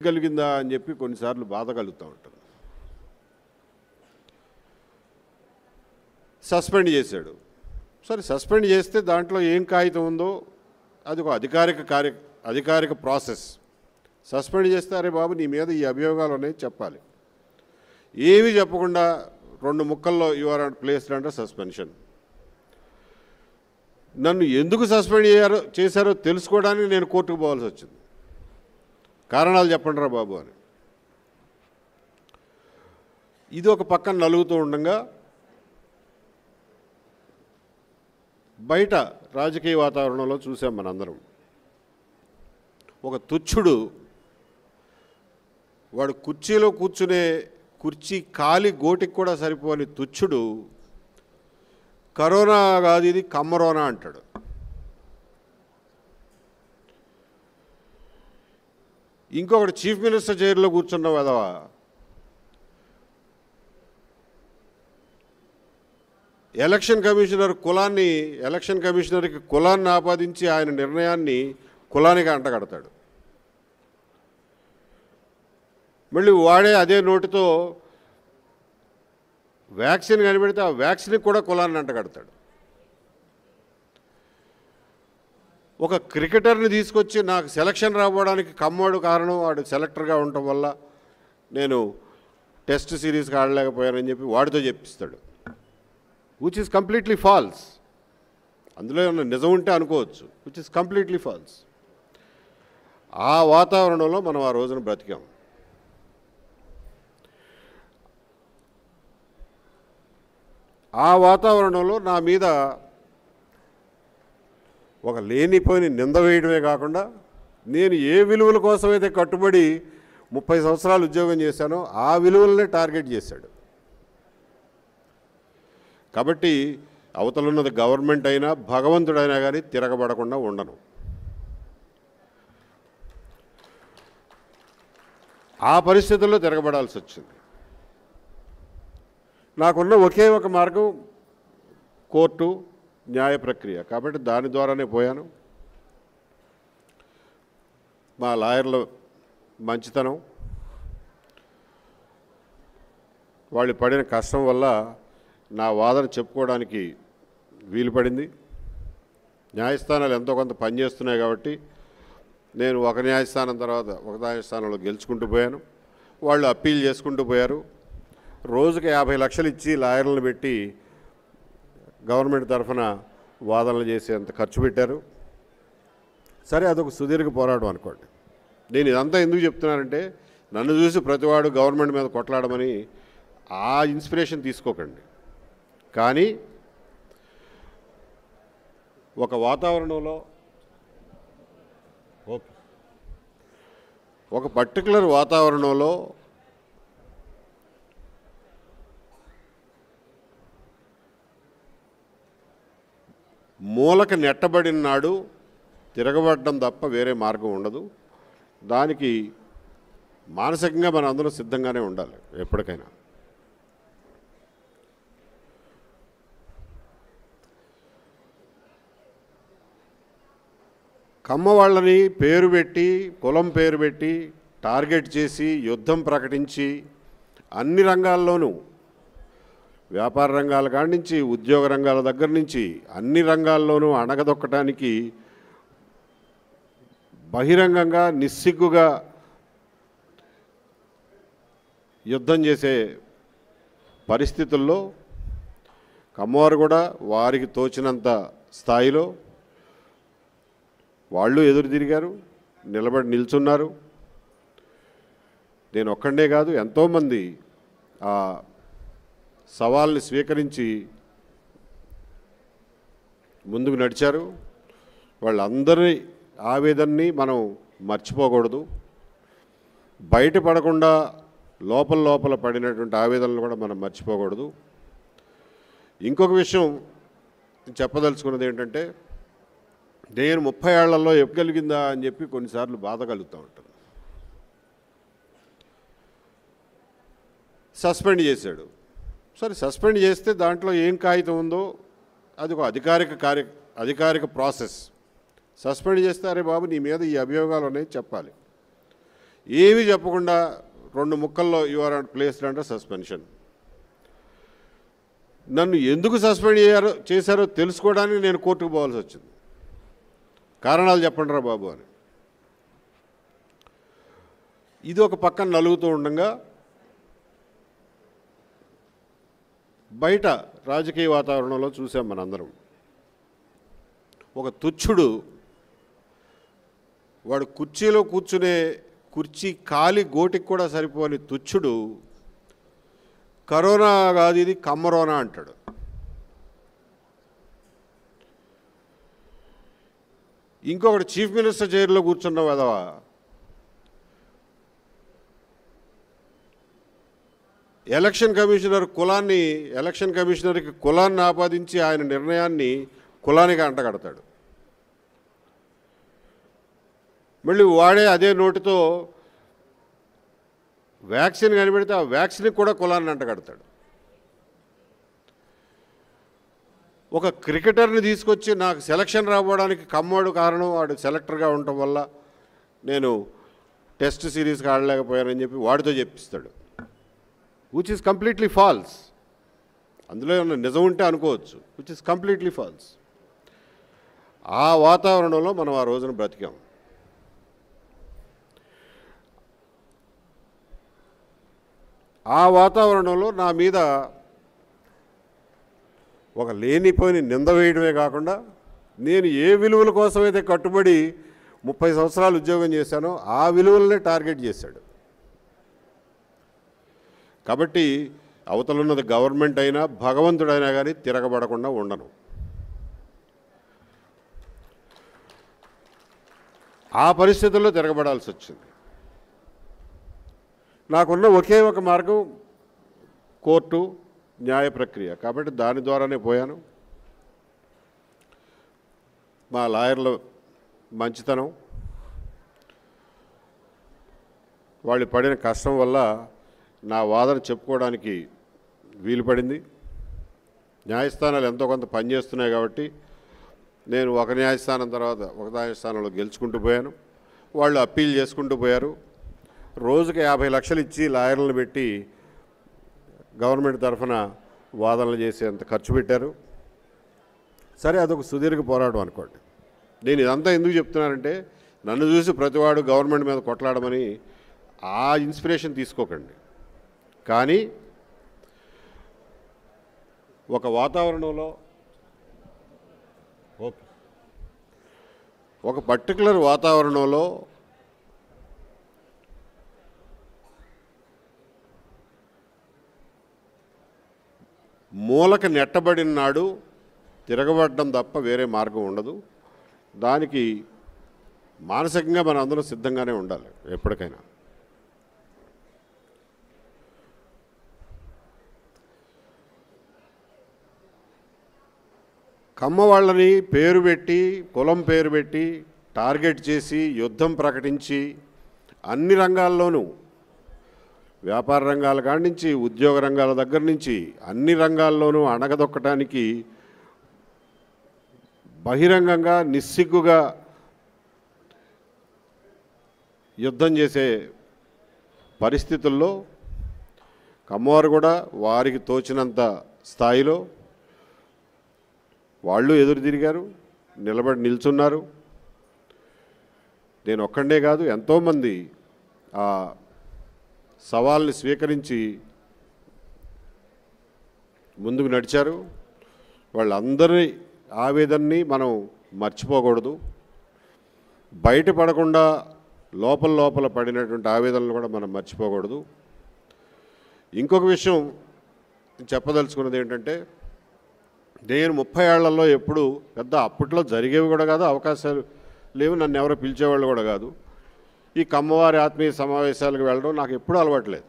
కలిగిందా అని చెప్పి కొన్నిసార్లు బాధ కలుగుతూ ఉంటుంది. సస్పెండ్ చేశాడు. సరే, సస్పెండ్ చేస్తే దాంట్లో ఏం కాగితం ఉందో అది ఒక అధికారిక ప్రాసెస్. సస్పెండ్ చేస్తే అరే బాబు నీ మీద ఈ అభియోగాలు ఉన్నాయి చెప్పాలి. ఏమీ చెప్పకుండా 2 ముక్కల్లో you are placed under suspension. నన్ను ఎందుకు సస్పెండ్ చేశారో తెలుసుకోవడానికి నేను కోర్టుకు పోవాల్సి వచ్చింది. కారణాలు చెప్పండి రా బాబు అని. ఇది ఒక పక్కన నలుగుతూ ఉండగా బయట రాజకీయ వాతావరణంలో చూసాం మనందరం. ఒక తుచ్చుడు, వాడు కుర్చీలో కూర్చునే కుర్చీ కాలి గోటికి కూడా సరిపోని తుచ్చుడు కరోనా కాదు ఇది కమ్మరోనా అంటాడు. ఇంకొకటి చీఫ్ మినిస్టర్ చైర్లో కూర్చున్న వదవ ఎలక్షన్ కమిషనర్కి కులాన్ని ఆపాదించి ఆయన నిర్ణయాన్ని కులానికి అంటగడతాడు. మళ్ళీ వాడే అదే నోటితో వ్యాక్సిన్ కనిపెడితే ఆ వ్యాక్సిన్కి కూడా కులాన్ని అంటగడతాడు. ఒక క్రికెటర్ని తీసుకొచ్చి నాకు సెలక్షన్ రావడానికి కమ్మోడు కారణం, వాడు సెలెక్టర్గా ఉండటం వల్ల నేను టెస్ట్ సిరీస్కి ఆడలేకపోయానని చెప్పి వాడితో చెప్పిస్తాడు. Which is completely false. అందులో ఏమన్నా నిజం ఉంటే అనుకోవచ్చు, విచ్ ఈజ్ కంప్లీట్లీ ఫాల్స్. ఆ వాతావరణంలో మనం ఆ రోజున బ్రతికాం. ఆ వాతావరణంలో నా మీద ఒక లేనిపోయిన నింద వేయడమే కాకుండా నేను ఏ విలువల కోసమైతే కట్టుబడి 30 సంవత్సరాలు ఉద్యోగం చేశానో ఆ విలువలనే టార్గెట్ చేశాడు. కాబట్టి అవతలున్నది గవర్నమెంట్ అయినా భగవంతుడైనా కానీ తిరగబడకుండా ఉండను. ఆ పరిస్థితుల్లో తిరగబడాల్సి వచ్చింది. నాకున్న ఒకే ఒక మార్గం కోర్టు, న్యాయ ప్రక్రియ. కాబట్టి దాని ద్వారానే పోయాను. మా లాయర్ల మంచితనం, వాళ్ళు పడిన కష్టం వల్ల నా వాదన చెప్పుకోవడానికి వీలు పడింది. న్యాయస్థానాలు ఎంతో కొంత పనిచేస్తున్నాయి కాబట్టి నేను ఒక న్యాయస్థానం తర్వాత ఒక న్యాయస్థానంలో గెలుచుకుంటూ పోయాను. వాళ్ళు అప్పీల్ చేసుకుంటూ పోయారు. రోజుకి 50 లక్షలు ఇచ్చి లాయర్లను పెట్టి గవర్నమెంట్ తరఫున వాదనలు చేసేంత ఖర్చు పెట్టారు. సరే, అదొక సుదీర్ఘ పోరాటం అనుకోండి. నేను ఇదంతా ఎందుకు చెప్తున్నానంటే నన్ను చూసి ప్రతివాడు గవర్నమెంట్ మీద కొట్లాడమని ఆ ఇన్స్పిరేషన్ తీసుకోకండి. కానీ ఒక వాతావరణంలో ఒక పర్టికులర్ వాతావరణంలో మూలక నెట్టబడిన నాడు తిరగబడడం తప్ప వేరే మార్గం ఉండదు. దానికి మానసికంగా మనం అందరం సిద్ధంగానే ఉండాలి ఎప్పటికైనా. కమ్మ వాళ్ళని పేరు పెట్టి, కులం పేరు పెట్టి టార్గెట్ చేసి యుద్ధం ప్రకటించి అన్ని రంగాల్లోనూ, వ్యాపార రంగాల కాడి నుంచి ఉద్యోగ రంగాల దగ్గర నుంచి అన్ని రంగాల్లోనూ అణగదొక్కటానికి బహిరంగంగా నిస్సిగ్గుగా యుద్ధం చేసే పరిస్థితుల్లో కమ్మవారు కూడా వారికి తోచినంత స్థాయిలో వాళ్ళు ఎదురు తిరిగారు, నిల్చున్నారు. నేను ఒక్కడే కాదు, ఎంతోమంది ఆ సవాల్ని స్వీకరించి ముందుకు నడిచారు. వాళ్ళందరి ఆవేదనని మనం మర్చిపోకూడదు. బయటపడకుండా లోపల పడినటువంటి ఆవేదనలు కూడా మనం మర్చిపోకూడదు. ఇంకొక విషయం చెప్పదలుచుకున్నది ఏంటంటే, నేను 30 ఏళ్లలో ఎప్పగలిగిందా అని చెప్పి కొన్నిసార్లు బాధ కలుగుతూ ఉంటుంది. సస్పెండ్ చేశాడు. సరే, సస్పెండ్ చేస్తే దాంట్లో ఏం కాగితం ఉందో అది ఒక అధికారిక ప్రాసెస్. సస్పెండ్ చేస్తే అరే బాబు నీ మీద ఈ అభియోగాలు ఉన్నాయి చెప్పాలి. ఏమీ చెప్పకుండా 2 ముక్కల్లో you are placed under suspension. నన్ను ఎందుకు సస్పెండ్ చేశారో తెలుసుకోవడానికి నేను కోర్టుకు పోవాల్సి వచ్చింది. కారణాలు చెప్పండి రా బాబు అని. ఇది ఒక పక్కన నలుగుతూ ఉండగా బయట రాజకీయ వాతావరణంలో చూసాం మనందరం. ఒక తుచ్చుడు, వాడు కుర్చీలో కూర్చునే కుర్చీ కాలి గోటికి కూడా సరిపోని తుచ్చుడు కరోనా కాదు ఇది కమ్మరోనా అంటాడు. ఇంకొకటి చీఫ్ మినిస్టర్ చైర్లో కూర్చున్న వదవా ఎలక్షన్ కమిషనర్కి కులాన్ని ఆపాదించి ఆయన నిర్ణయాన్ని కులానికి అంటగడతాడు. మళ్ళీ వాడే అదే నోటితో వ్యాక్సిన్ కనిపెడితే ఆ వ్యాక్సిన్కి కూడా కులాన్ని అంటగడతాడు. ఒక క్రికెటర్ని తీసుకొచ్చి నాకు సెలక్షన్ రావడానికి కమ్మోడు కారణం, వాడు సెలెక్టర్గా ఉండటం వల్ల నేను టెస్ట్ సిరీస్కి ఆడలేకపోయానని చెప్పి వాడితో చెప్పిస్తాడు. Which is completely false. అందులో ఏమన్నా నిజం ఉంటే అనుకోవచ్చు, విచ్ ఈస్ కంప్లీట్లీ ఫాల్స్. ఆ వాతావరణంలో మనం ఆ రోజున బ్రతికాం. ఆ వాతావరణంలో నా మీద ఒక లేనిపోయిన నింద వేయడమే కాకుండా నేను ఏ విలువల కోసమైతే కట్టుబడి 30 సంవత్సరాలు ఉద్యోగం చేశానో ఆ విలువలనే టార్గెట్ చేశాడు. కాబట్టి అవతలున్నది గవర్నమెంట్ అయినా భగవంతుడైనా కానీ తిరగబడకుండా ఉండను. ఆ పరిస్థితుల్లో తిరగబడాల్సి వచ్చింది. నాకున్న ఒకే ఒక మార్గం కోర్టు, న్యాయ ప్రక్రియ. కాబట్టి దాని ద్వారానే పోయాను. మా లాయర్ల మంచితనం, వాళ్ళు పడిన కష్టం వల్ల నా వాదన చెప్పుకోవడానికి వీలు పడింది. న్యాయస్థానాలు ఎంతో కొంత పనిచేస్తున్నాయి కాబట్టి నేను ఒక న్యాయస్థానం తర్వాత ఒక న్యాయస్థానంలో గెలుచుకుంటూ పోయాను. వాళ్ళు అప్పీల్ చేసుకుంటూ పోయారు. రోజుకి 50 లక్షలు ఇచ్చి లాయర్లను పెట్టి గవర్నమెంట్ తరఫున వాదనలు చేసేంత ఖర్చు పెట్టారు. సరే, అదొక సుదీర్ఘ పోరాటం అనుకోండి. నేను ఇదంతా ఎందుకు చెప్తున్నానంటే, నన్ను చూసి ప్రతివాడు గవర్నమెంట్ మీద కొట్లాడమని ఆ ఇన్స్పిరేషన్ తీసుకోకండి. కానీ ఒక వాతావరణంలో ఒక పర్టికులర్ వాతావరణంలో మూలక నెట్టబడిన నాడు తిరగబడడం తప్ప వేరే మార్గం ఉండదు. దానికి మానసికంగా మన అందరం సిద్ధంగానే ఉండాలి ఎప్పటికైనా. కమ్మ వాళ్ళని పేరు పెట్టి, కులం పేరు పెట్టి టార్గెట్ చేసి యుద్ధం ప్రకటించి అన్ని రంగాల్లోనూ, వ్యాపార రంగాల కాడి నుంచి ఉద్యోగ రంగాల దగ్గర నుంచి అన్ని రంగాల్లోనూ అణగదొక్కటానికి బహిరంగంగా నిస్సిగ్గుగా యుద్ధం చేసే పరిస్థితుల్లో కమ్మవారు కూడా వారికి తోచినంత స్థాయిలో వాళ్ళు ఎదురు తిరిగారు, నిల్చున్నారు. నేను ఒక్కడే కాదు, ఎంతోమంది ఆ సవాల్ని స్వీకరించి ముందుకు నడిచారు. వాళ్ళందరి ఆవేదనని మనం మర్చిపోకూడదు. బయటపడకుండా లోపల పడినటువంటి ఆవేదనలు కూడా మనం మర్చిపోకూడదు. ఇంకొక విషయం చెప్పదలుచుకున్నది ఏంటంటే, నేను 30 ఏళ్లలో ఎప్పుడు పెద్ద అప్పట్లో జరిగేవి కూడా కాదు, అవకాశాలు లేవు, నన్ను ఎవరో పిలిచేవాళ్ళు కూడా కాదు. ఈ కమ్మవారి ఆత్మీయ సమావేశాలకు వెళ్ళడం నాకు ఎప్పుడూ అలవాట్లేదు.